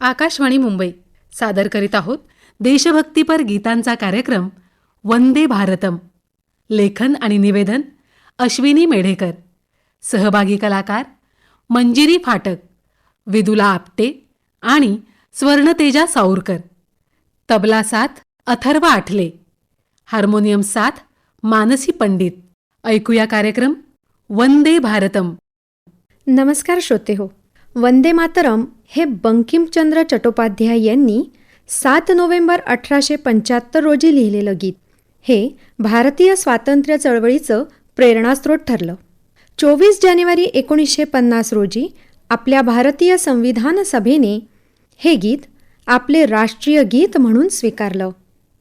आकाशवाणी मुंबई सादर करीत आहोत देशभक्तीपर गीतांचा कार्यक्रम वंदे भारतम. लेखन आणि निवेदन अश्विनी मेढेकर. सहभागी कलाकार मंजिरी फाटक, विदुला आपटे आणि स्वर्णतेजा साऊरकर. तबला साथ अथर्व आठले, हार्मोनियम साथ मानसी पंडित. ऐकूया कार्यक्रम वंदे भारतम. नमस्कार श्रोते हो. वंदे मातरम हे बंकिमचंद्र चट्टोपाध्याय यांनी 7 नोव्हेंबर 1875 रोजी लिहिलेलं गीत. हे भारतीय स्वातंत्र्य चळवळीचं प्रेरणास्रोत ठरलं. 24 जानेवारी 1950 रोजी आपल्या भारतीय संविधान सभेने हे गीत आपले राष्ट्रीय गीत म्हणून स्वीकारलं.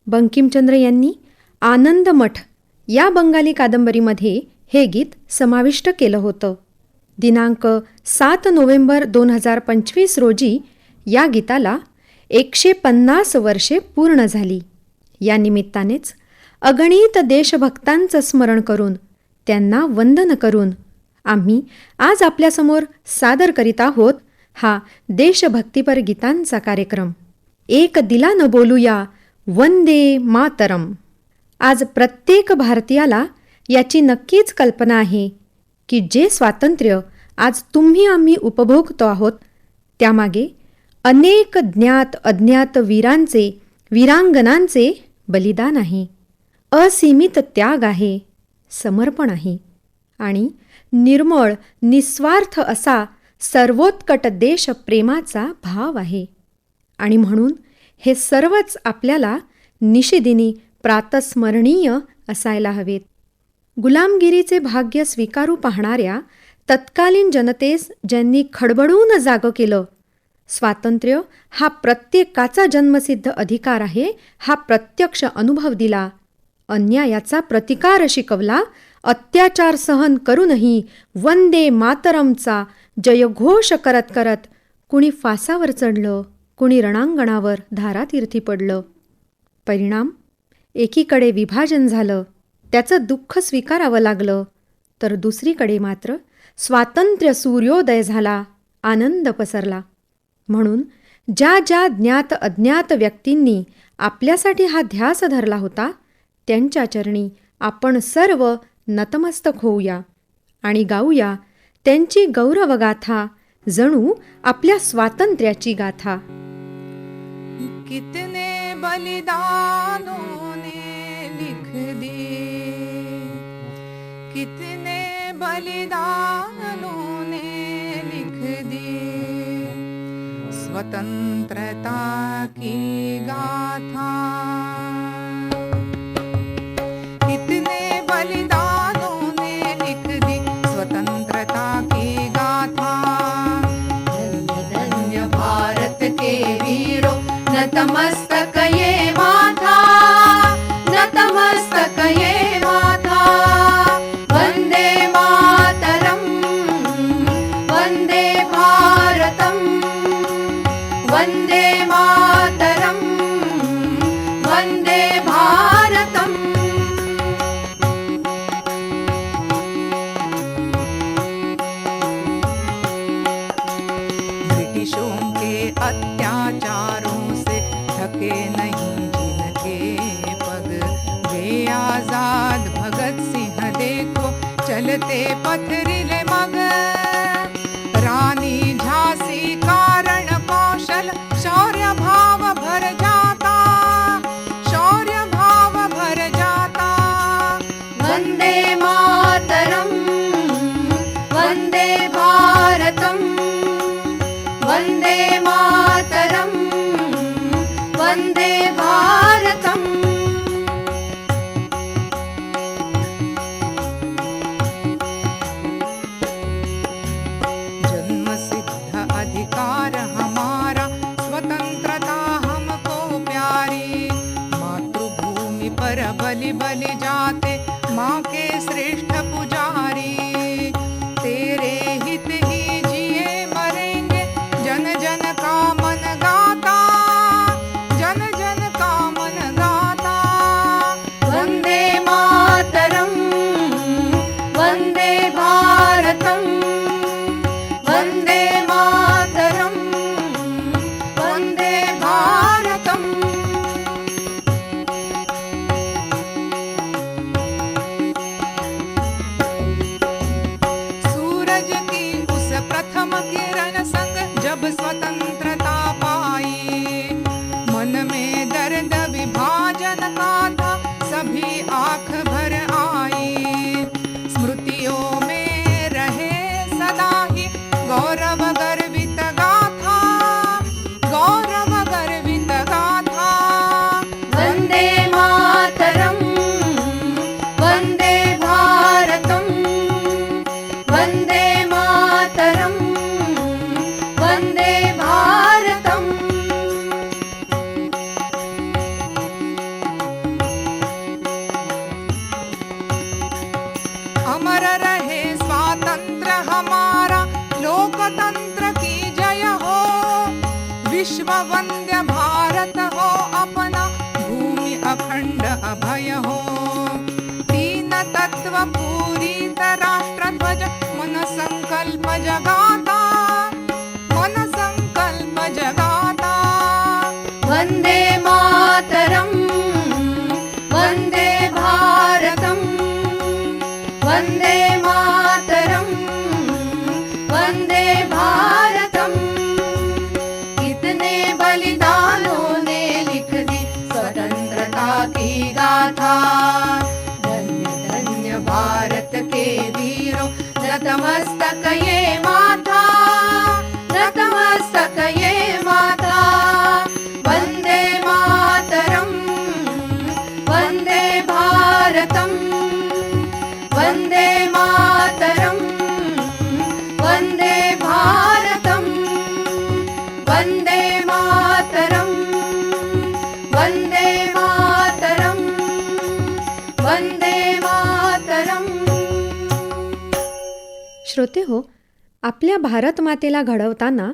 बंकिमचंद्र यांनी आनंद मठ या बंगाली कादंबरीमध्ये हे गीत समाविष्ट केलं होतं. दिनांक 7 नोव्हेंबर 2025 रोजी या गीताला 150 वर्षे पूर्ण झाली. या निमित्तानेच अगणित देशभक्तांचं स्मरण करून त्यांना वंदन करून आम्ही आज आपल्यासमोर सादर करीत आहोत हा देशभक्तीपर गीतांचा कार्यक्रम. एक दिलानं बोलूया वंदे मातरम. आज प्रत्येक भारतीयाला याची नक्कीच कल्पना आहे की जे स्वातंत्र्य आज तुम्ही आम्ही उपभोगतो आहोत त्यामागे अनेक ज्ञात अज्ञात वीरांचे वीरांगनांचे बलिदान आहे, असीमित त्याग आहे, समर्पण आहे आणि निर्मळ निस्वार्थ असा सर्वोत्कट देशप्रेमाचा भाव आहे. आणि म्हणून हे सर्वच आपल्याला निशिदिनी प्रातस्मरणीय असायला हवेत. गुलामगिरीचे भाग्य स्वीकारू पाहणाऱ्या तत्कालीन जनतेस ज्यांनी खडबडून जागं केलं, स्वातंत्र्य हा प्रत्येकाचा जन्मसिद्ध अधिकार आहे हा प्रत्यक्ष अनुभव दिला, अन्यायाचा प्रतिकार शिकवला, अत्याचार सहन करूनही वंदे मातरमचा जयघोष करत करत कुणी फासावर चढलं, कुणी रणांगणावर धारातीर्थी पडलं. परिणाम, एकीकडे विभाजन झालं, त्याचं दुःख स्वीकारावं लागलं, तर दुसरीकडे मात्र स्वातंत्र्य सूर्योदय झाला, आनंद पसरला. म्हणून ज्या ज्या ज्ञात अज्ञात व्यक्तींनी आपल्यासाठी हा ध्यास धरला होता त्यांच्या चरणी आपण सर्व नतमस्तक होऊया आणि गाऊया त्यांची गौरवगाथा, जणू आपल्या स्वातंत्र्याची गाथा. कितने बलिदानों ने लिख दी, कितने बलिदानों ने लिख दी स्वतंत्रता की गाथा. कितने बलिदानों ने लिख दी स्वतंत्रता की गाथा. धन्य भारत के वीरों, नतमस्तक ये माथा, नतमस्तक ये माथा. वंदे मातरम, वंदे भारतम, वंदे मातरम, वंदे भारतम. ब्रिटिशों के अत्याचारों से थके नहीं जिनके पग, वे आजाद भगत सिंह देखो चलते पथरीले मग. रानी झांसी कारण कौशल शौर्य भाव भर जाता, शौर्य भाव भर जाता. वंदे मातरम, वंदे भारतम, वंदे मातरम, वंदे भारतम. जन्मसिद्ध अधिकार हमारा, स्वतंत्रता हमको प्यारी. मातृभूमि पर बलि बलि जाते माँ के श्रेष्ठ पुजारी. तेरे हित ही जिए मरेंगे, जन जन का मन गाता, जन जन का मन गाता. वंदे मातरम, वंदे भारतम, वंदे मातरम, वंद्य भारत हो अपना, भूमि अखंड अभय हो. तीन तत्व पूरित राष्ट्र ध्वज, मन संकल्प जगाता, मन संकल्प जगाता. वंदे मातरम, वंदे भारतम, वंदे मातरम, वंदे भारतम. कितने बलिदानों ने लिख दी स्वतंत्रता की गाथा. धन्य धन्य भारत के वीरों, नतमस्तक ये माथा, नतमस्तक ये माथा. वंदे मातरम, वंदे भारतम, वंदे मातरम, वंदे भारतम, वंदे मातरम, वंदे मातरम, वंदे मातरम. श्रोते हो, आपल्या भारत मातेला घडवताना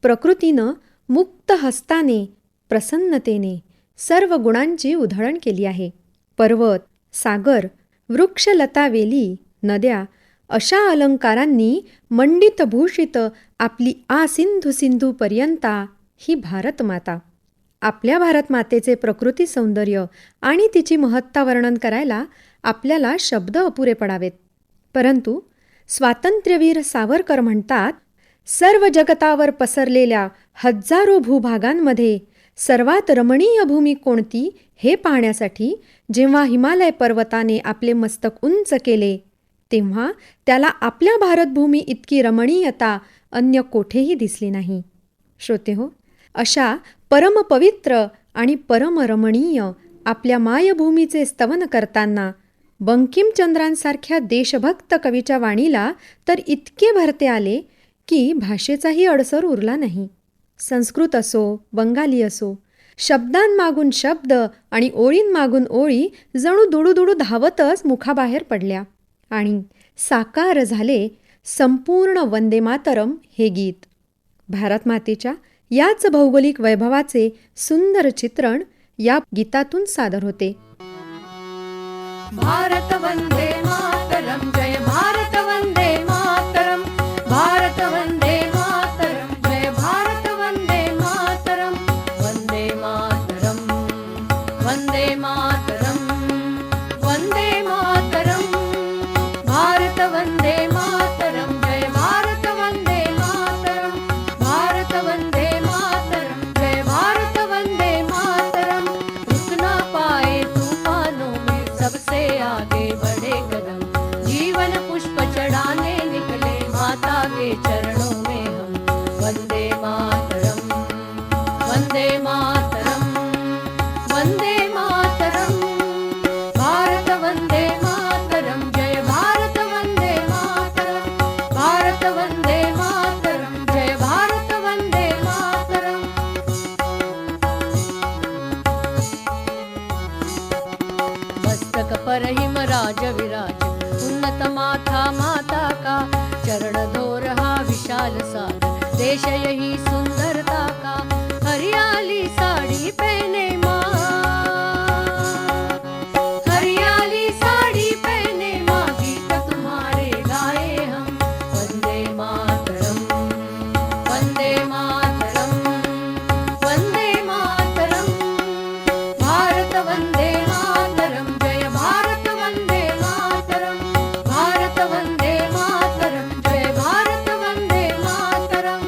प्रकृतीनं मुक्त हस्ताने, प्रसन्नतेने सर्व गुणांची उधळण केली आहे. पर्वत, सागर, वृक्ष, लता, वेली, नद्या अशा अलंकारांनी मंडित भूषित आपली सिंधू सिंधूपर्यंता ही भारतमाता. आपल्या भारतमातेचे प्रकृती सौंदर्य आणि तिची महत्ता वर्णन करायला आपल्याला शब्द अपुरे पडावेत. परंतु स्वातंत्र्यवीर सावरकर म्हणतात, सर्व जगतावर पसरलेल्या हजारो भूभागांमध्ये सर्वात रमणीय भूमी कोणती हे पाहण्यासाठी जेव्हा हिमालय पर्वताने आपले मस्तक उंच केले, तेव्हा त्याला आपल्या भारतभूमी इतकी रमणीयता अन्य कोठेही दिसली नाही. श्रोते हो, अशा परमपवित्र आणि परमरमणीय आपल्या मायभूमीचे स्तवन करताना बंकिमचंद्रांसारख्या देशभक्त कवीच्या वाणीला तर इतके भरते आले की भाषेचाही अडसर उरला नाही. संस्कृत असो, बंगाली असो, शब्दांमागून शब्द आणि ओळींमागून ओळी जणू दुडूदुडू धावतच मुखाबाहेर पडल्या आणि साकार झाले संपूर्ण वंदे मातरम हे गीत. भारतमातेच्या याच भौगोलिक वैभवाचे सुंदर चित्रण या गीतातून सादर होते. भारत वंदे मातरम, जय भारत वंदे मातरम, भारत वंदे मातरम, जय भारत वंदे मातरम, वंदे मातरम, वंदे मातरम, वंदे मातरम, भारत वंदे मातरम, जय भारत वंदे मातरम, भारत वंदे मातरम, जय भारत वंदे मातरम. रुक ना पाए तूफानों में सबसे आगे बढ़े कदम, जीवन पुष्प चढ़ाने निकले माता के चरणों में हम. वंदे मातरम, वंदे मातरम, वंदे मातरम, भारत वंदे मातरम, जय भारत वंदे मातरम, भारत वंदे मातरम, जय भारत वंदे मातरम. मस्तक पर हिमराज विराज, उन्नत माथा माता का, चरण धो रहा विशाल सागर, देश यही सुंदरता का. हरियाली साड़ी पहने माँ, हरियाली साड़ी पहने माँ, गीत तुम्हारे गाए हम. वंदे मातरम, वंदे मातरम, वंदे मातरम, भारत वंदे मातरम, जय भारत वंदे मातरम, भारत वंदे मातरम, जय भारत वंदे मातरम.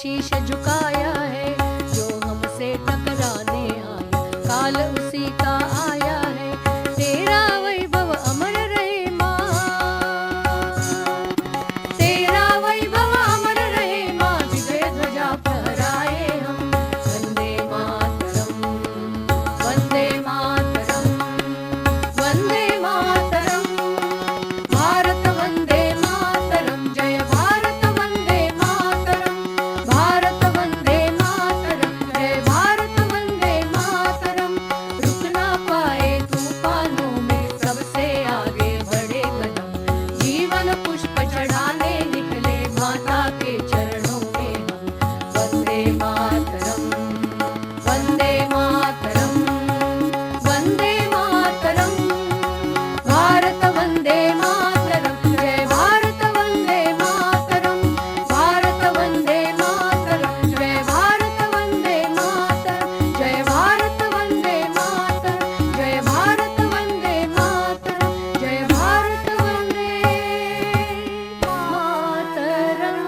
शीश झुकाया है, जो हमसे टकराने आया काल उसी का आया है। तेरा वैभव अमर रहे माँ, तेरा वैभव अमर रहे माँ, विजय ध्वजा फहराए हम। वंदे मातरम, वंदे मातरम, वंदे मातरम। भारत वंदे मातरम, जय भारत वंदे मातरम। भारत वंदे मातरम, जय भारत वंदे मातरम। रुक ना पाए तूफानों में, सबसे आगे बढ़े कदम। जीवन पुष्प चढ़ाने निकले माता के चरणों में हम। वंदे मातरम, वंदे मातरम, वंदे मातरम। भारत वंदे मातरम, जय भारत वंदे मातरम। भारत वंदे मातरम, जय भारत वंदे मातरम। जय भारत वंदे मातरम, जय भारत वंदे मातरम। जय भारत वंदे मातरम।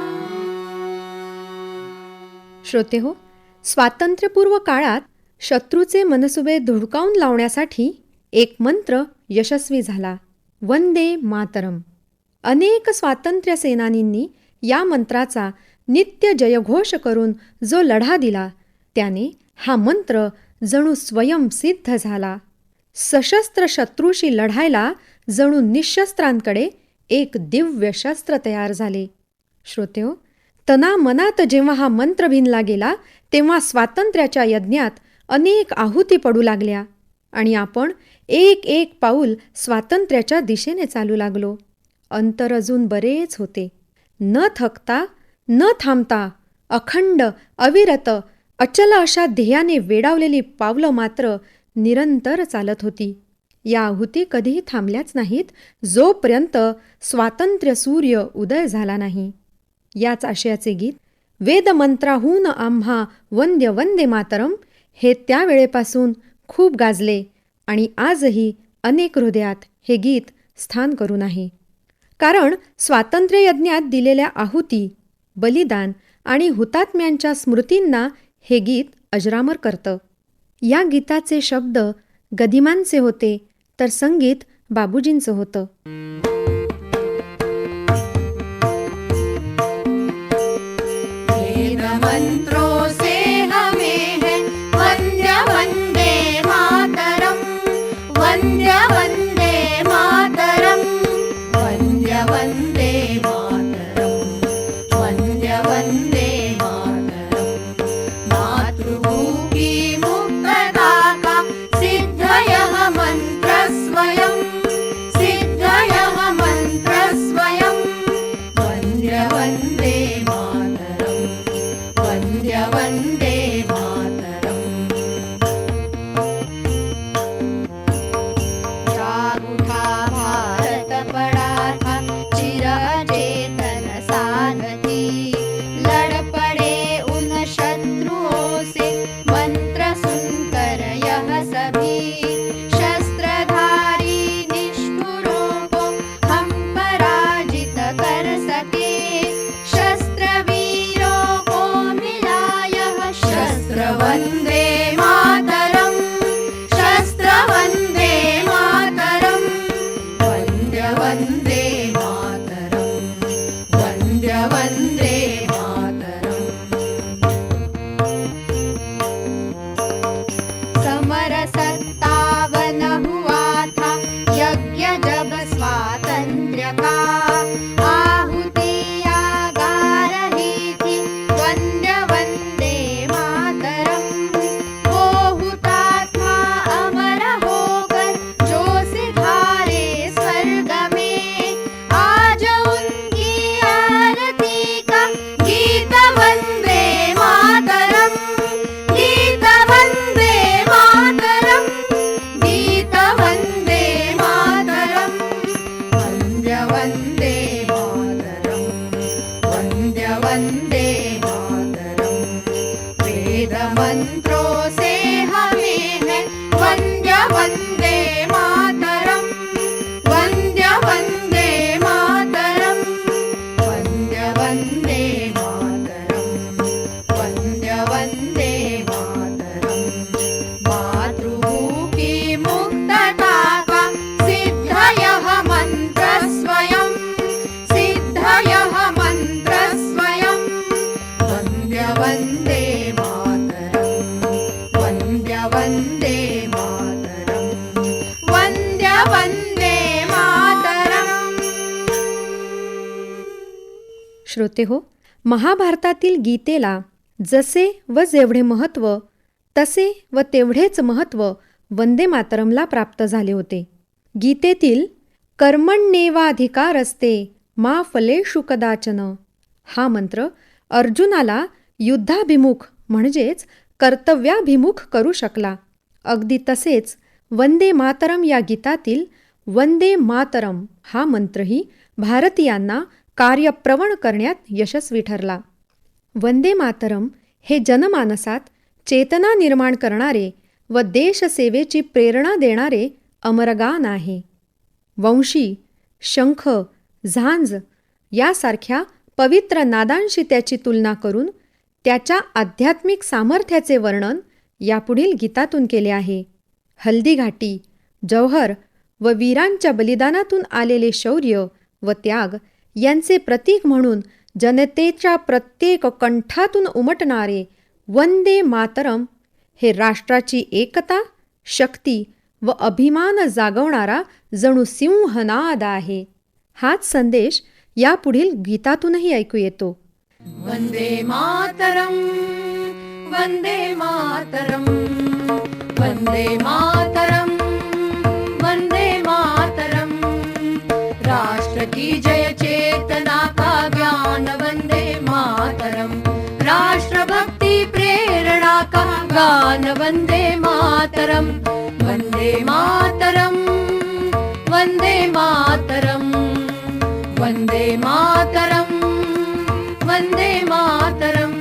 श्रोते हो, स्वातंत्र्यपूर्व काळात शत्रूचे मनसुबे धुडकावून लावण्यासाठी एक मंत्र यशस्वी झाला, वंदे मातरम. अनेक स्वातंत्र्य सेनानींनी या मंत्राचा नित्य जयघोष करून जो लढा दिला, त्याने हा मंत्र जणू स्वयंसिद्ध झाला. सशस्त्र शत्रूशी लढायला जणू निशस्त्रांकडे एक दिव्य शस्त्र तयार झाले. श्रोतेहो, तनामनात जेव्हा हा मंत्र भिनला गेला, तेव्हा स्वातंत्र्याच्या यज्ञात अनेक आहुती पडू लागल्या आणि आपण एक एक पाऊल स्वातंत्र्याच्या दिशेने चालू लागलो. अंतर अजून बरेच होते. न थकता, न थांबता, अखंड, अविरत, अचल अशा ध्येयाने वेडावलेली पावलं मात्र निरंतर चालत होती. या आहुती कधीही थांबल्याच नाहीत, जोपर्यंत स्वातंत्र्य सूर्य उदय झाला नाही. याच आशयाचे गीत वेदमंत्राहून आम्हा वंद्य वंदे मातरम हे त्यावेळेपासून खूप गाजले आणि आजही अनेक हृदयात हे गीत स्थान करून आहे. कारण स्वातंत्र्य यज्ञात दिलेल्या आहुती, बलिदान आणि हुतात्म्यांच्या स्मृतींना हे गीत अजरामर करतं. या गीताचे शब्द गदिमांचे होते, तर संगीत बाबूजींचं होतं. मंत्रों से हमें है वंद्य वंदे मातरम। वंद्य वंदे मातरम, वंद्य वंदे मातरम, वंद्य वंदे मातरम। मातृभूमि मुक्तता का सिद्ध यह मंत्र स्वयं, सिद्ध यह मंत्र स्वयं। वंद्य वंदे मातरम, वंद्य वंदे मातरम। जाग उठा भारत पड़ा था चिरचेतन सारथी, लड़ पड़े उन शत्रुओं से मंत्र सुनकर यह सभी। शस्त्रधारी निष्ठुरों को हम पराजित कर सके, शस्त्रवीरों को मिला यह शस्त्र। वंदे मातरम, शस्त्र वंदे मातरम। वंद्य वंदे मातरम, वंद्य वंदे मातरम। समर 57 हुआ था यज्ञ जब स्वातंत्र्य का, आहुतियाँ गा रही थी वंद्य वंदे मातरम। वो हुतात्मा अमर होकर जो सिधारे स्वर्ग में, आज उनकी आरती का गीत वंदे मातरम, गीत वंदे मातरम, गीत वंदे मातरम। वंद्य वंदे मातरम, वंद्य वंदे मातरम। वेद मंत्रों से हमें है वंद्य वंदे मातरम, वंद्य वंदे मातरम, वंद्य वंदे मातरम। श्रोते हो, महाभारतातील गीतेला जसे व जेवढे महत्त्व तसे व तेवढेच महत्त्व वंदे मातरमला प्राप्त झाले होते. गीतेतील कर्मण्येवाधिकारस्ते मा फलेषु कदाचन हा मंत्र अर्जुनाला युद्धाभिमुख म्हणजेच कर्तव्याभिमुख करू शकला. अगदी तसेच वंदे मातरम या गीतातील वंदे मातरम हा मंत्रही भारतीयांना कार्यप्रवण करण्यात यशस्वी ठरला. वंदे मातरम हे जनमानसात चेतना निर्माण करणारे व देशसेवेची प्रेरणा देणारे अमरगान आहे. वंशी, शंख, झांज यासारख्या पवित्र नादांशी त्याची तुलना करून त्याच्या आध्यात्मिक सामर्थ्याचे वर्णन यापुढील गीतातून केले आहे. हल्दीघाटी, जौहर व वीरांच्या बलिदानातून आलेले शौर्य व त्याग यांचे प्रतीक म्हणून जनतेच्या प्रत्येक कंठातून उमटणारे वंदे मातरम हे राष्ट्राची एकता, शक्ती व अभिमान जागवणारा जणू सिंहनाद आहे. हाच संदेश यापुढील गीतातूनही ऐकू येतो. वंदे मातरम, वंदे मातरम, वंदे मातरम, वंदे मातरम. राष्ट्र की जय चेतना का ज्ञान वंदे मातरम. राष्ट्र भक्ति प्रेरणा का गान वंदे मातरम. वंदे मातरम, वंदे मातरम, वंदे मातरम, वंदे मातरम.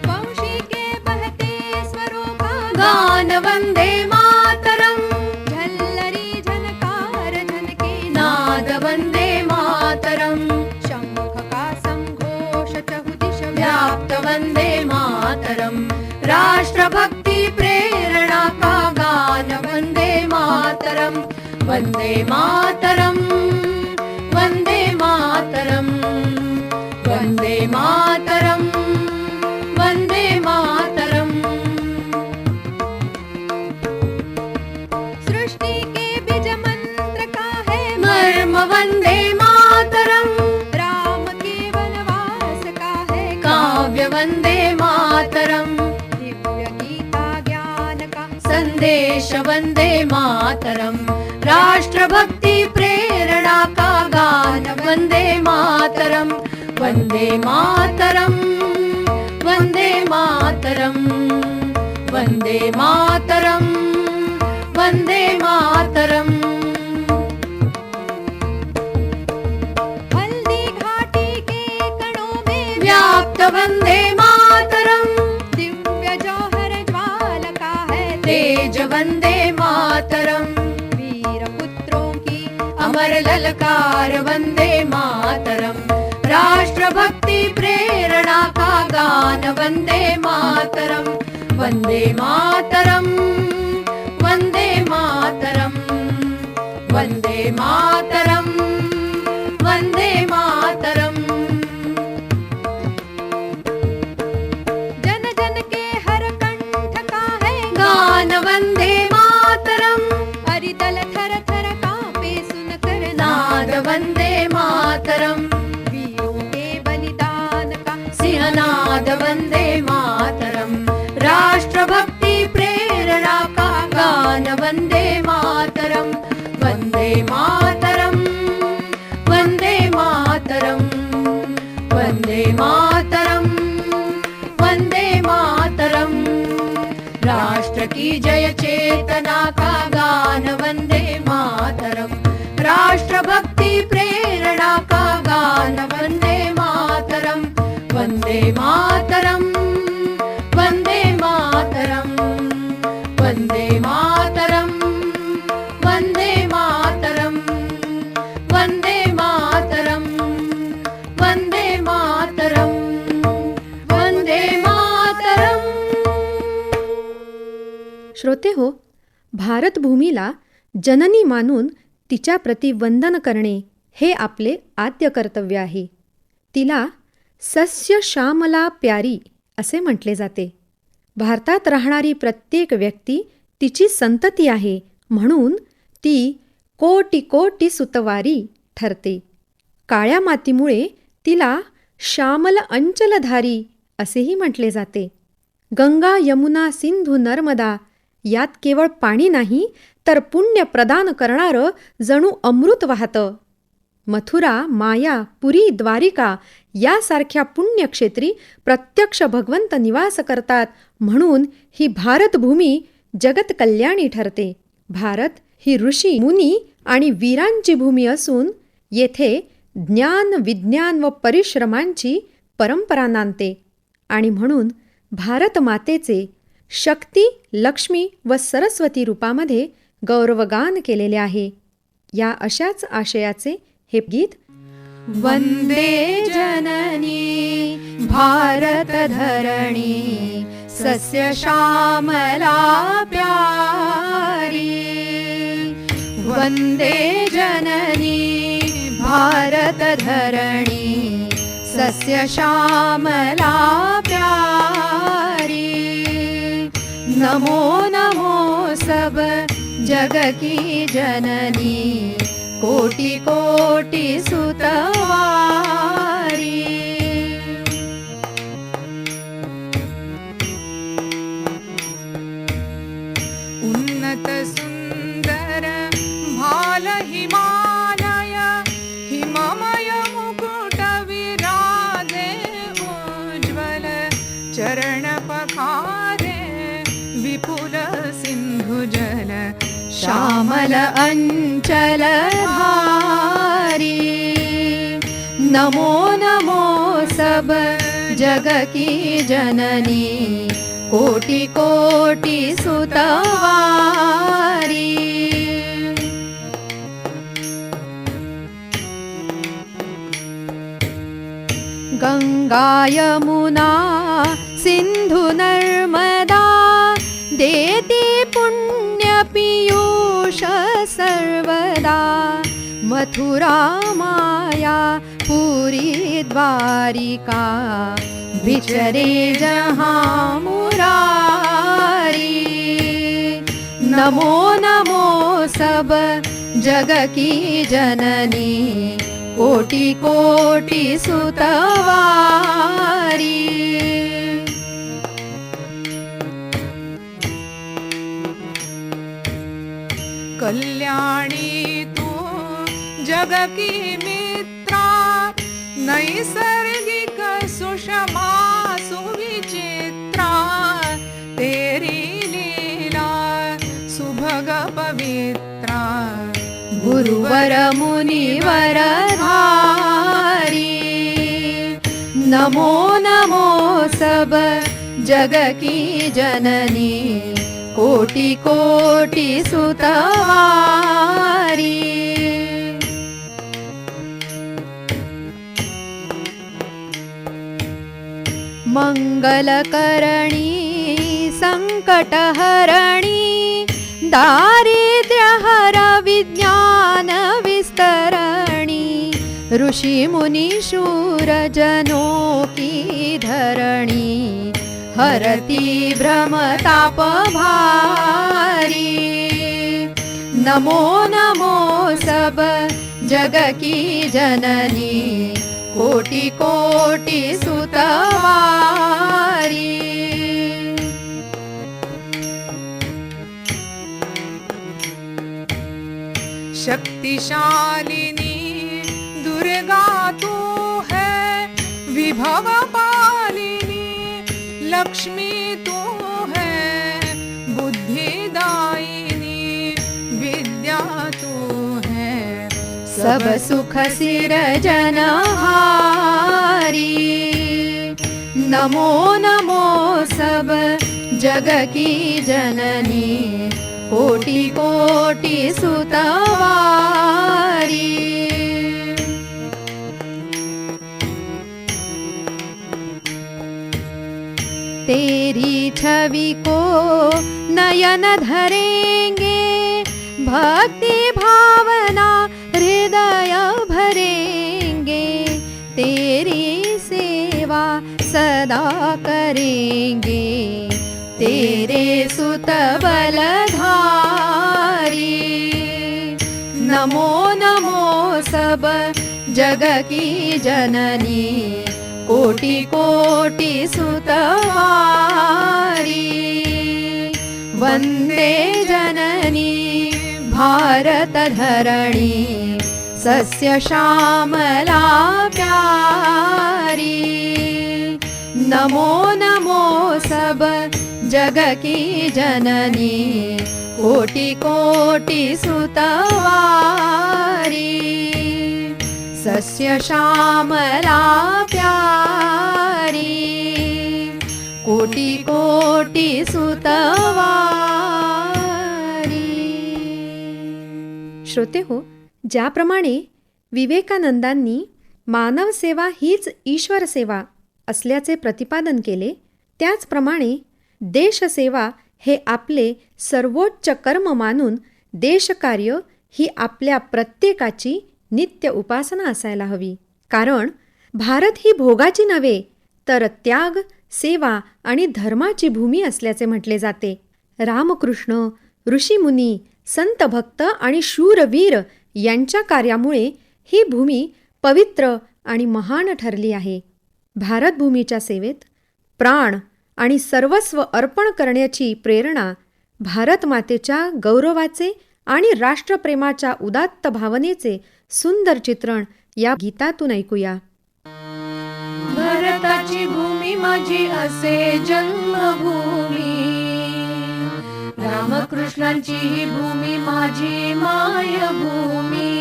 वंशी के बहते स्वरों का गान वंदे मातरम. झल्लरी झनकार झनके नाद वंदे मातरम. शंख का संघोष चहुदिश व्याप्त वंदे मातरम. राष्ट्र भक्ति प्रेरणा का गान वंदे मातरम. वंदे मातरम, वंदे मातरम, वंदे मातरम, वंदे मातरम. सृष्टि के बीज मंत्र का है मर्म वंदे मातरम. राम के वनवास का है काव्य वंदे मातरम. दिव्य गीता ज्ञान का संदेश वंदे मातरम. राष्ट्र भक्ति प्रेरणा का गान वंदे मातरम. वंदे मातरम, वंदे मातरम, वंदे मातरम, वंदे मातरम. हल्दी घाटी के कणों में व्याप्त वंदे मातरम. दिव्य जौहर ज्वालका है तेज वंदे मातरम. वीर पुत्रों की अमर ललकार वंदे मातरम. राष्ट्र भक्ति प्रेरणा का गान वंदे मातरम. वंदे मातरम, वंदे मातरम, वंदे मातरम, वंदे मातरम. जन जन के हर कंठ का है गान वंदे मातरम. हरिदल थर थर कांपे सुनकर नाद वंदे मातरम. वीरों के बलिदान का सिंहनाद वंदे मातरम. राष्ट्र भक्ति प्रेरणा का गान वंदे मातरम. वंदे मातरम, वंदे मातरम, वंदे मातरम, वंदे मातरम. राष्ट्र की जय चेतना का गान वंदे मातरम. राष्ट्र भक्ति प्रेरणा का गान वंदे मातरम. वंदे मातरम, वंदे मातरम, वंदे मातरम, वंदे मातरम, वंदे मातरम, वंदे मातरम, वंदे मातरम. श्रोते हो, भारतभूमीला जननी मानून तिच्याप्रती वंदन करणे हे आपले आद्य कर्तव्य आहे. तिला सस्य श्यामला प्यारी असे म्हटले जाते. भारतात राहणारी प्रत्येक व्यक्ती तिची संतती आहे, म्हणून ती कोटी कोटी सुतवारी ठरते. काळ्या मातीमुळे तिला श्यामल अंचलधारी असेही म्हटले जाते. गंगा, यमुना, सिंधू, नर्मदा यात केवळ पाणी नाही तर पुण्य प्रदान करणारं जणू अमृत वाहतं. मथुरा, माया, पुरी, द्वारिका यासारख्या पुण्यक्षेत्री प्रत्यक्ष भगवंत निवास करतात. म्हणून ही भारतभूमी जगत कल्याणी ठरते. भारत ही ऋषी, मुनी आणि वीरांची भूमी असून येथे ज्ञान, विज्ञान व परिश्रमांची परंपरा नांदते. आणि म्हणून भारत मातेचे शक्ती, लक्ष्मी व सरस्वती रूपामध्ये गौरवगान केलेले आहे. या अशाच आशयाचे हे गीत वंदे जननी भारत धरणी सस्य श्यामला प्यारी. वंदे जननी भारत धरणी सस्य श्यामला प्यारी. नमो नमो सब जग की जननी कोटि कोटि सुतवारी. उन्नत सुंदर भाल हिमालय हिममय मुकुट विराजे उज्ज्वल चरण पखारे विपुल सिंधु जल श्यामल अंचल धारी. नमो नमो सब जग की जननी कोटि कोटि सुतवारी. गंगा, यमुना, सिंधु, नर्मदा देती पुण्य पीयूष सर्वदा. मथुरा, माया, पुरी, द्वारिका विचरे जहाँ मुरारी. नमो नमो सब जग की जननी कोटि कोटि सुतवारी. कल्याणी तू जग की मित्रा नैसर्गिक सुषमा सुविचित्रा. तेरी लीला सुभग पवित्रा गुरुवर मुनिवर धारी. नमो नमो सब जग की जननी कोटि कोटि सुतवारी. मंगलकरणी संकटहरणी दारिद्र्यहर विज्ञान विस्तरणी. ऋषि मुनि शूर जनों की धरणी हरती भ्रमताप भारी. नमो नमो सब जग की जननी कोटि कोटि सुतवारी. शक्तिशालिनी दुर्गा तू है विभव पालिनी. लक्ष्मी तू है बुद्धिदायिनी. विद्या तू है सब सुख सिरजनहारी. नमो नमो सब जग की जननी कोटि कोटि सुतवारी. तेरी छवि को नयन धरेंगे भक्ति भावना हृदय भरेंगे. तेरी सेवा सदा करेंगे तेरे सुत बलधारी. नमो नमो सब जग की जननी कोटि कोटि सुतवारी वंदे जननी भारत धरणी सस्य श्यामला प्यारी नमो नमो सब जग की जननी कोटि कोटि सुतवारी सस्य श्यामला प्यारी कोटि कोटि सुतवारी. श्रोते हो, ज्याप्रमाणे विवेकानंदांनी मानव सेवा हीच ईश्वर सेवा असल्याचे प्रतिपादन केले, त्याचप्रमाणे देशसेवा हे आपले सर्वोच्च कर्म मानून देशकार्य ही आपल्या प्रत्येकाची नित्य उपासना असायला हवी. कारण भारत ही भोगाची नव्हे तर त्याग, सेवा आणि धर्माची भूमी असल्याचे म्हटले जाते. रामकृष्ण, ऋषीमुनी, संत भक्त आणि शूरवीर यांच्या कार्यामुळे ही भूमी पवित्र आणि महान ठरली आहे. भारतभूमीच्या सेवेत प्राण आणि सर्वस्व अर्पण करण्याची प्रेरणा भारत मातेच्या गौरवाचे आणि राष्ट्रप्रेमाच्या उदात्त भावनेचे सुंदर चित्रण या गीतातून ऐकूया. भारताची भूमी माझी असे जन्मभूमी, रामकृष्णांची ही भूमी माझी मायभूमी.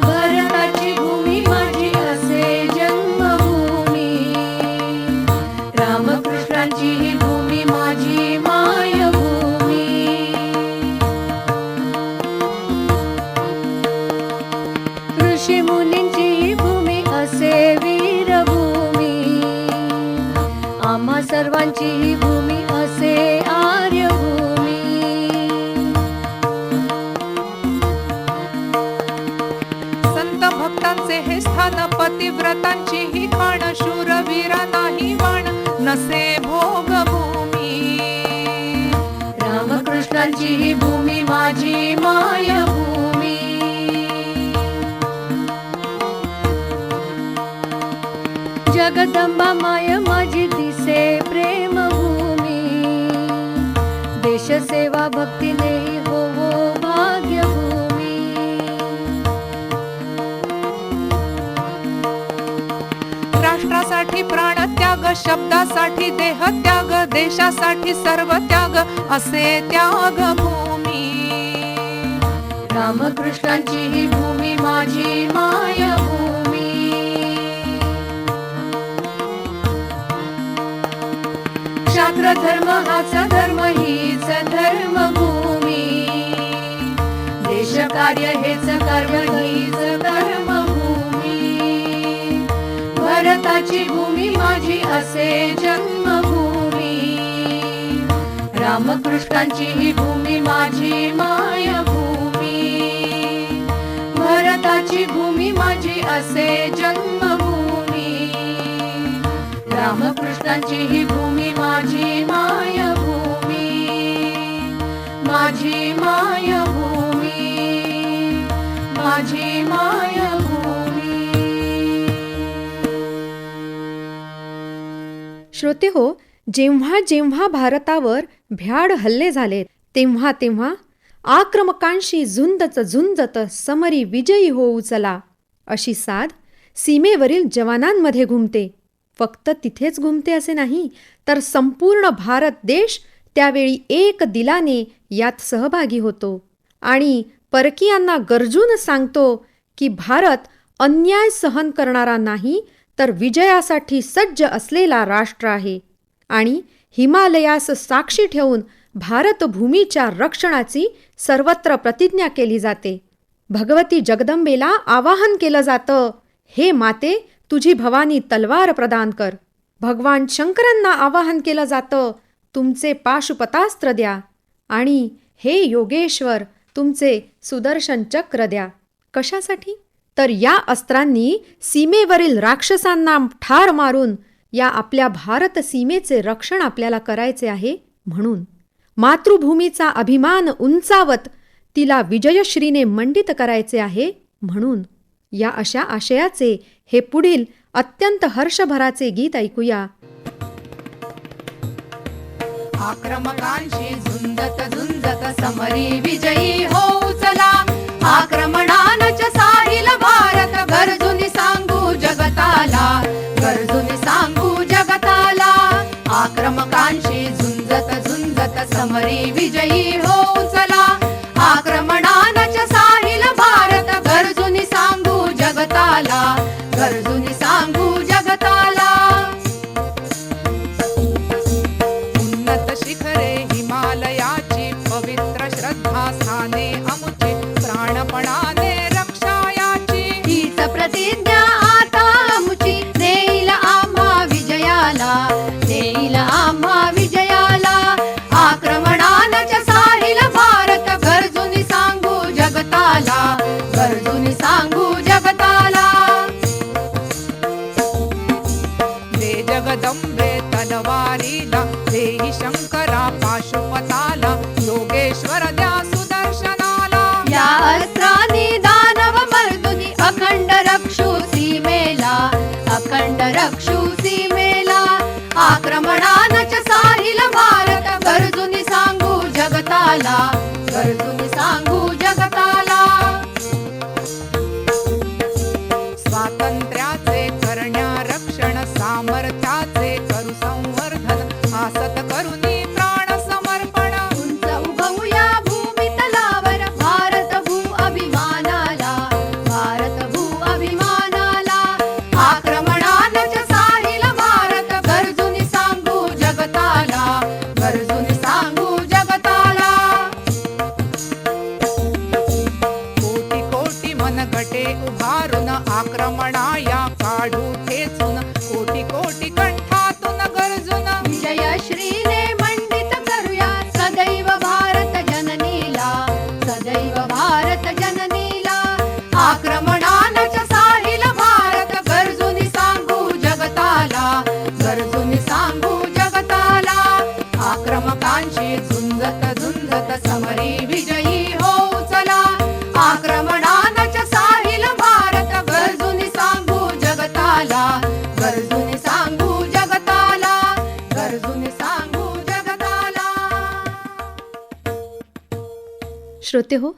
भारताची भूमी माझी असे जन्मभूमी, रामकृष्णांची ही भूमी माझी मायभूमी. ऋषी मुनींची ही भूमी असे वीरभूमी, आम्हा सर्वांची ही भूमी असे आर्यभूमी. संत भक्तांचे हे स्थान, पतिव्रतांची ही खाण, शूरवीरा नाही वाण नसे भोगभूमी. रामकृष्णांची ही भूमी माझी मायभूमी. जगदंबा माय माझी दिसे प्रेमभूमी, देशसेवा भक्तीने होवो भाग्यभूमी. राष्ट्रासाठी प्राणत्याग, शब्दासाठी देहत्याग, देशासाठी सर्व त्याग असे त्यागभूमी. रामकृष्णांची ही भूमी माझी मायभूमी. शास्त्र धर्म हाच धर्म हीच धर्मभूमी, देशकार्य हेच कर्म हीच कर्मभूमी. भारताची भूमी माझी असे जन्मभूमी, रामकृष्णांची ही भूमी माझी मायभूमी. भारताची भूमी माझी असे जन्मभूमी, रामकृष्णांची ही भूमी माझी मायभूमी. माझी मायभूमी, माझी मायभूमी. श्रोते हो, जेव्हा जेव्हा भारतावर भ्याड हल्ले झाले तेव्हा तेव्हा आक्रमकांशी झुंजत समरी विजयी होऊ चला अशी साध सीमेवरील जवानांमध्ये घुमते. फक्त तिथेच घुमते असे नाही, तर संपूर्ण भारत देश त्यावेळी एक दिलाने यात सहभागी होतो आणि परकीयांना गरजून सांगतो की भारत अन्याय सहन करणारा नाही, तर विजयासाठी सज्ज असलेला राष्ट्र आहे. आणि हिमालयास साक्षी ठेवून भारतभूमीच्या रक्षणाची सर्वत्र प्रतिज्ञा केली जाते. भगवती जगदंबेला आवाहन केलं जातं, हे माते, तुझी भवानी तलवार प्रदान कर. भगवान शंकरांना आवाहन केलं जातं, तुमचे पाशुपतास्त्र द्या. आणि हे योगेश्वर, तुमचे सुदर्शन चक्र द्या. कशासाठी? तर या अस्त्रांनी सीमेवरील राक्षसांना ठार मारून या आपल्या भारत सीमेचे रक्षण आपल्याला करायचे आहे. म्हणून मातृभूमीचा अभिमान उंचावत तिला विजयश्रीने मंडित करायचे आहे म्हणून. या अशा आशयाचे हे पुढील अत्यंत हर्षभराचे गीत ऐकूया. आक्रमकांशी झुंजत झुंजत समरी विजयी होऊ चला. आक्रमणानच्या साहिल भारत गरजूनी सांगू जगताला, गरजूनी सांगू जगताला. आक्रमकांशी झुंजत झुंजत समरी विजयी होऊ चला. आक्रमणानच्या साहिल भारत गरजूनी सांगू जगताला, गरजूनी सांगू जगताला. उन्नत शिखरे हिमालयाची पवित्र श्रद्धा स्थाने अमुची प्राणपणाने रक्षायाची. हीच प्रतिज्ञा आता आमची देईल आम्हा विजयाला, देईल आम्हा विजयाला. आक्रमणानच्या साहिल भारत गरजूनी सांगू जगताला, गरजूनी सांगू जगताला. दे जगदंबे तलवारीला, देही शंकरा पाशुपताला, योगेश्वर द्या सुदर्शनाला. या अस्त्रांनी दानव मर्दुनी अखंड रक्षू सीमेला, अखंड रक्षू सीमेला. आक्रमणानच्या साहिल भारत गरजूनी सांगू जगताला, गरजूनी सांगू जगताला. स्वातंत्र्याचे करण्या रक्षण, सामर्थ्याचे करू संवर्धन, आसत करुनी प्राण समर्पण. उंच उभवूया भूमी तलावर भारत भू अभिमानाला, भारत भू अभिमानाला. आक्रमणानच्या साहिल भारत गरजूनी सांगू जगताला, गरजूनी सांगू जगताला. कोटी कोटी मनगटे उभारून आक्रमणाया काढू ठेचून, कोटी कोटी कंठातून गरजून. विजयश्रीने मंडित करूया सदैव भारत जननीला, सदैव भारत जननीला. आक्रमणानच्या साहिल भारत गरजूनी सांगू जगताला, गरजूनी सांगू जगताला. आक्रमकांशी झुंजत झुंजत समरी विजयी होऊ चला. आक्रमणानच्या साहिल भारत गरजूनी सांगू जगताला, गरजूनी सांगू जगताला, गरजूनी सांगू जगताला. श्रोते हो,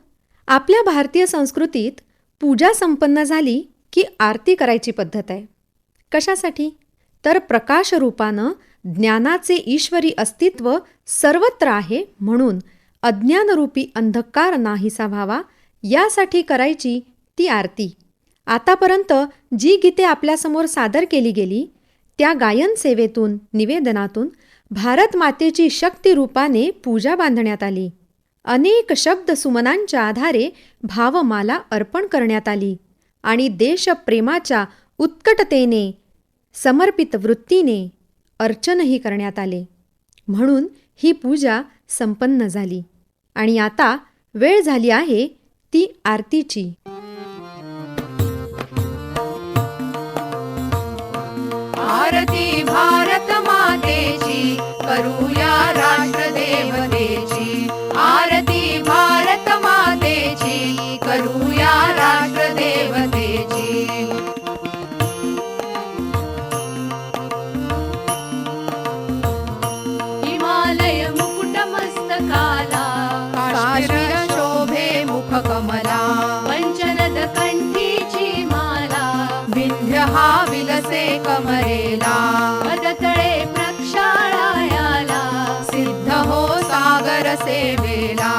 आपल्या भारतीय संस्कृतीत पूजा संपन्न झाली की आरती करायची पद्धत आहे. कशासाठी? तर प्रकाश रूपानं ज्ञानाचे ईश्वरी अस्तित्व सर्वत्र आहे म्हणून अज्ञानरूपी अंधकार नाहीसा व्हावा यासाठी करायची ती आरती. आतापर्यंत जी गीते आपल्यासमोर सादर केली गेली त्या गायन सेवेतून, निवेदनातून भारत मातेची शक्ती रूपाने पूजा बांधण्यात आली. अनेक शब्द सुमनांच्या आधारे भावमाला अर्पण करण्यात आली आणि देशप्रेमाच्या उत्कटतेने, समर्पित वृत्तीने अर्चनही करण्यात आले. म्हणून ही पूजा संपन्न झाली आणि आता वेळ झाली आहे ती आरतीची. आरती भारत मातेची करूया राष्ट्र देवतेची. आरती भारत मातेची करूया राष्ट्र देवतेची. हिमालय मुकुट मस्तकाला, काश्मीर शोभे मुख कमला. पंचनद कंठीची माला, विंध्य हा विलसे कमरेला. पदतळे प्रक्षाळायाला, सिद्ध हो सागर सेवेला.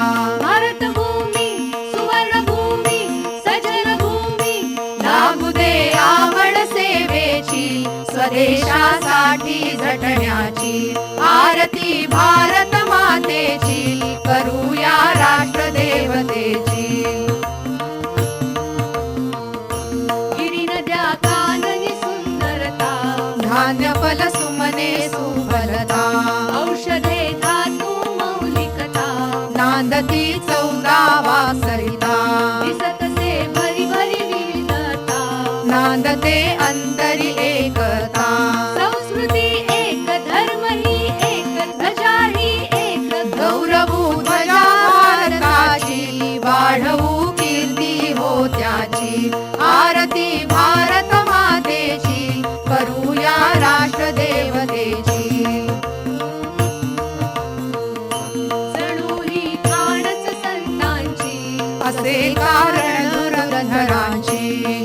भारतभूमी सुवर्णभूमी सजन भूमी, लागू दे आवड सेवेची, स्वदेशासाठी झटण्याची. आरती भारत मातेची करूया राष्ट्र देवतेची. गिरी नद्या काननी सुंदरता, धान्य फल सुमने सुफलता. औषधे धातू मौलिकता, नांदती 14वा सरिता. दिसतसे भरी भरी विविधता, नांदते अंतरी एकता. संस्कृती एक, धर्म ही एक, ध्वजा ही एक. गौरवू ध्वजा भारताची, सौंदर्याची आरती भारत मातेची करूया राष्ट्र देवतेची जणू ही ठाणच संतांची असे कारण धुरंधरांची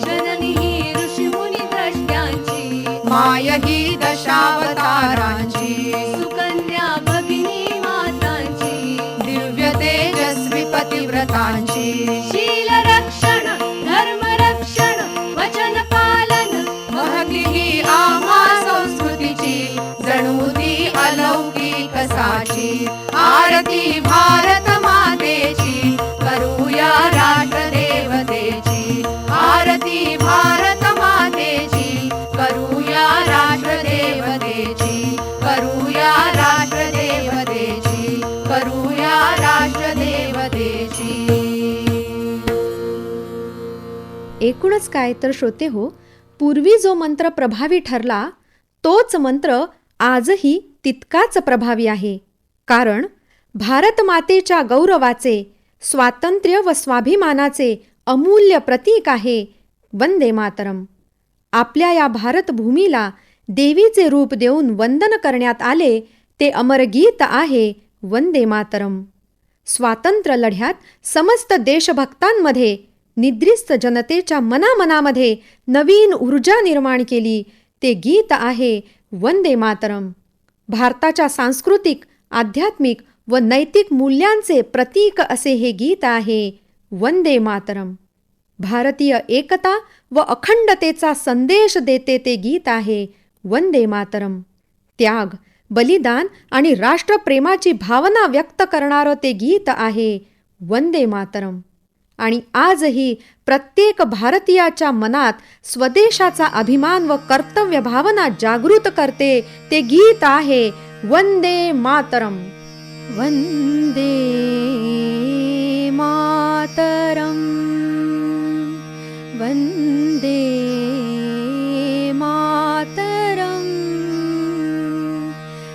जननी ही ऋषीमुनी द्रष्ट्यांची माय ही दशावतारांची सुकन्या भगिनी मातांची दिव्य तेजस्वी पतिव्रतांची शील रक्षण धर्म रक्षण वचन पालन महती ही आम्हा संस्कृतीची जणू ती अलौकिक साची आरती भारत मातेची करूया राष्ट्र देवतेची आरती भारत मातेची करूया राष्ट्र देवतेची करूया राष्ट्र देवतेची करूया राष्ट्र देवतेची. एकूणच काय तर श्रोते हो, पूर्वी जो मंत्र प्रभावी ठरला तोच मंत्र आजही तितकाच प्रभावी आहे. कारण भारत मातेच्या गौरवाचे, स्वातंत्र्य व स्वाभिमानाचे अमूल्य प्रतीक आहे वंदे मातरम. आपल्या या भारतभूमीला देवीचे रूप देऊन वंदन करण्यात आले ते अमरगीत आहे वंदे मातरम. स्वातंत्र्य लढ्यात समस्त देशभक्तांमध्ये, निद्रिस्त जनतेच्या मनामनामध्ये नवीन ऊर्जा निर्माण केली ते गीत आहे वंदे मातरम. भारताच्या सांस्कृतिक, आध्यात्मिक व नैतिक मूल्यांचे प्रतीक असे हे गीत आहे वंदे मातरम. भारतीय एकता व अखंडतेचा संदेश देते ते गीत आहे वंदे मातरम. त्याग, बलिदान आणि राष्ट्रप्रेमाची भावना व्यक्त करणारं ते गीत आहे वंदे मातरम. आणि आजही प्रत्येक भारतीयाच्या मनात स्वदेशाचा अभिमान व कर्तव्य भावना जागृत करते ते गीत आहे वंदे मातरम. वंदे मातरम, वंदे मातरम.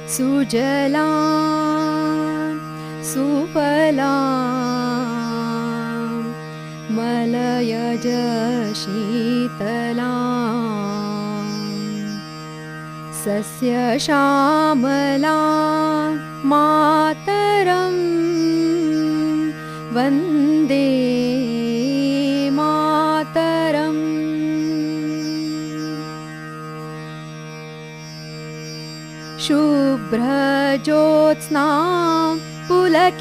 सुजलां सुफलां मलयज शीतलां सस्यश्यामलां मातरं वन्दे मातरम्. शुभ्रज्योत्स्ना पुलकितयामिनीं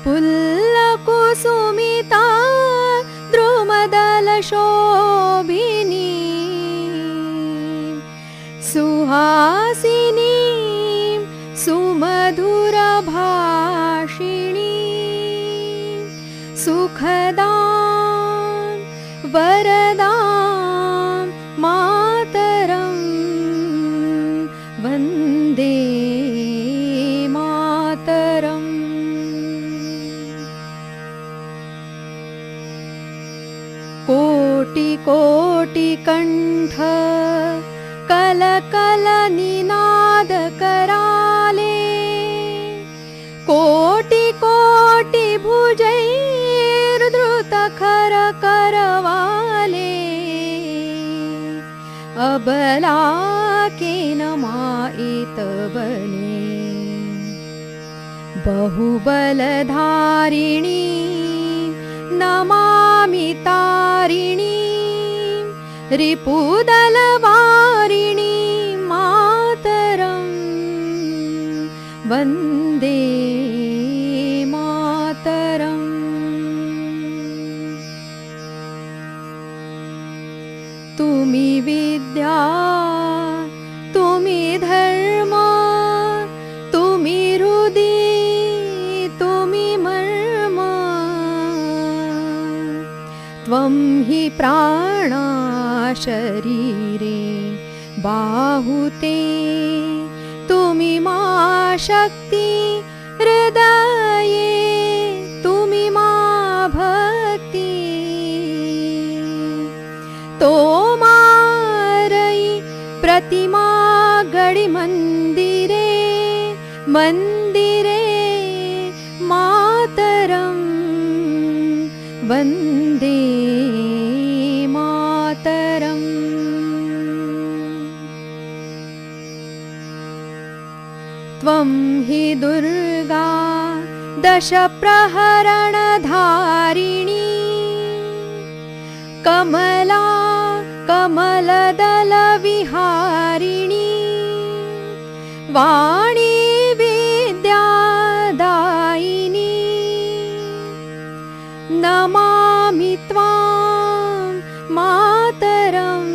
पुल्लकुसुमिता द्रुमदलशोभिनी सुहासिनीं सुमधुरभाषिणीं सुखदां वरदां मातरं वन्दे मातरम्. कोटि कोटि कंठ कलकल निनाद कराले कोटि कोटि भुजैर्धृत खर करवाले अबला केन माईत बले बहुबलधारिणी नमामि तारिणी रिपुदलवारिणी मातरं वन्दे मातरम्. तुमि विद्या तुमि धर्म तुमि हृदि तुमि मर्म त्वं हि प्राणा शरीरे बाहुते तुमि मा शक्ति हृदये तुमि मा भक्ति तो मारई प्रतिमा गडी मंदिरे मंदिरे मातरं वन्दे मातरम्। त्वं हि दुर्गा दशप्रहरणधारिणी कमला कमलदलविहारिणी वाणी विद्यादायिनी नमामि त्वां मातरम्।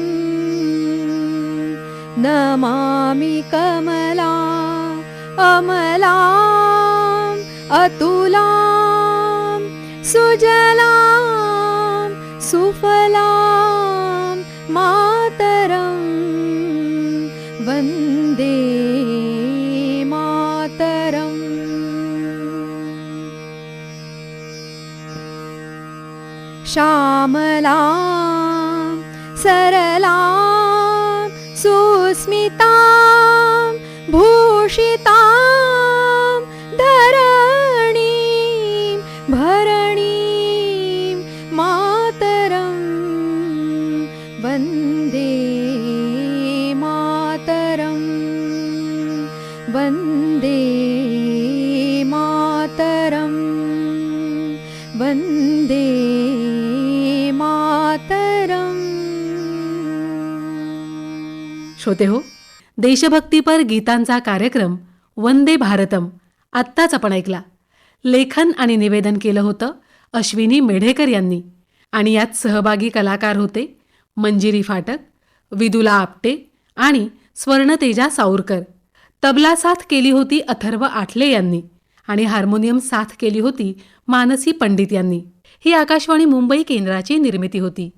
नमामि कमला अमलाम् अतुलां सुजलां सुफलां मातरं वन्दे मातरम्। श्यामलां सरलां सुस्मितां भूषितां धरणीं भरणीं मातरं वन्दे मातरं वन्दे मातरं वन्दे मातरम्। श्रोते हो, देशभक्तीपर गीतांचा कार्यक्रम वंदे भारतम आत्ताच आपण ऐकला. लेखन आणि निवेदन केलं होतं अश्विनी मेढेकर यांनी आणि यात सहभागी कलाकार होते मंजिरी फाटक, विदुला आपटे आणि स्वर्णतेजा साऊरकर. तबला साथ केली होती अथर्व आठले यांनी आणि हार्मोनियम साथ केली होती मानसी पंडित यांनी. ही आकाशवाणी मुंबई केंद्राची निर्मिती होती.